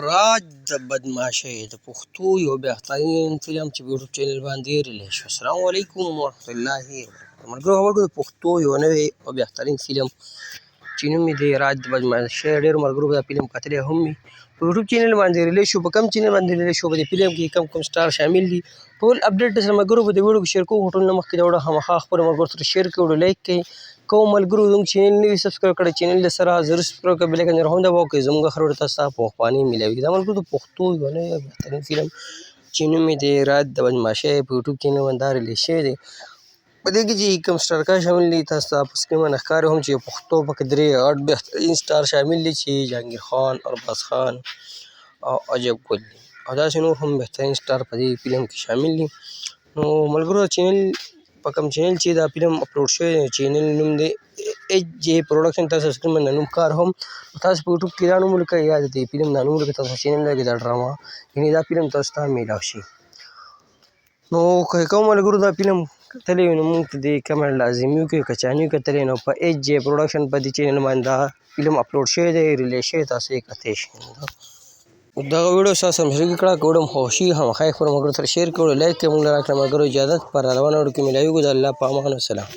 راج د بدمعشۍ د پښتو یو بهترین فلم چې په یوټیوب چینل باندې ریلیز شو. السلام علیکم ورحمت الله وبرکاته. ملګرو د پښتو یو نوی او بهترین فلم چې نوم یې دی راج د بدمعشۍ. ډېرو ملګرو دا فلم کتلی هم وي. په یوټیوب چینل باندې ریلیز شو. په کوم چینل باندې ریلیز شو؟ په دې فلم کې کوم سټار شامل دي ټول اپډیټ سره ملګرو په دې ویډیو کې شیر کوو. ټول نه مخکې دا ویډیو خامخا خپلو ملګرو سره شیر کړئ، لایک کړئ. کوم ملګرو زموږ چینل نه وي سبسکرایب کړی چینل سره ضرور سبسکرایب کړئ، بیل آیکن هم دباؤ کړئ. زموږ هر ویډیو تاسو ته په وخت میلاویږي. دا ملګرو د پښتو یو نوی بهترین فلم چې نوم یې دی راج د بدمعشۍ په یوټیوب چینل باندې دا ریلیز شوی دی. په دې کې چې کوم سټارکان شامل دي تاسو ته په سکرین باندې ښکاري هم چې پښتو پکې درې غټ بهترین سټار شامل دي چې جهانګیر خان، ارباز خان او عجب ګل دي، او داسې نور هم بهترین سټار په دې فلم کې شامل دي. نو ملګرو چینل په کوم چینل چې دا فلم اپلوډ شوی دی چینل نوم دی ایچ جے پروډکشن. تاسو سکرین باندې نوم ښکار هم تاسو په یوټیوب کې دا نوم ولیکئ یا د دې فلم دا نوم ولیکئ، تاسو چینل کې دا ډرامه یعنې دا فلم تاسو ته میلاو شي. نو که کوم ملګرو دا فلم کتلی وي نو موږ ته دې کمنټ لازمي وکړئ. که چا نه وي کتلی نو په ایچ جے پروډکشن په دې چینل باندې دا فلم اپلوډ شوی دی، ریلیز شوی، تاسو یې کتی شئ. دغه ویډیو ستاسو سره مشرکي کړه. که ویډیو مو خوښ شي خامخا یې خپلو ملګرو سره شیر کړئ، لایک کړئ. موږ له راکړه ملګرو اجازت په روانه ویډیو کې میلاویږو. د الله په امان. السلام.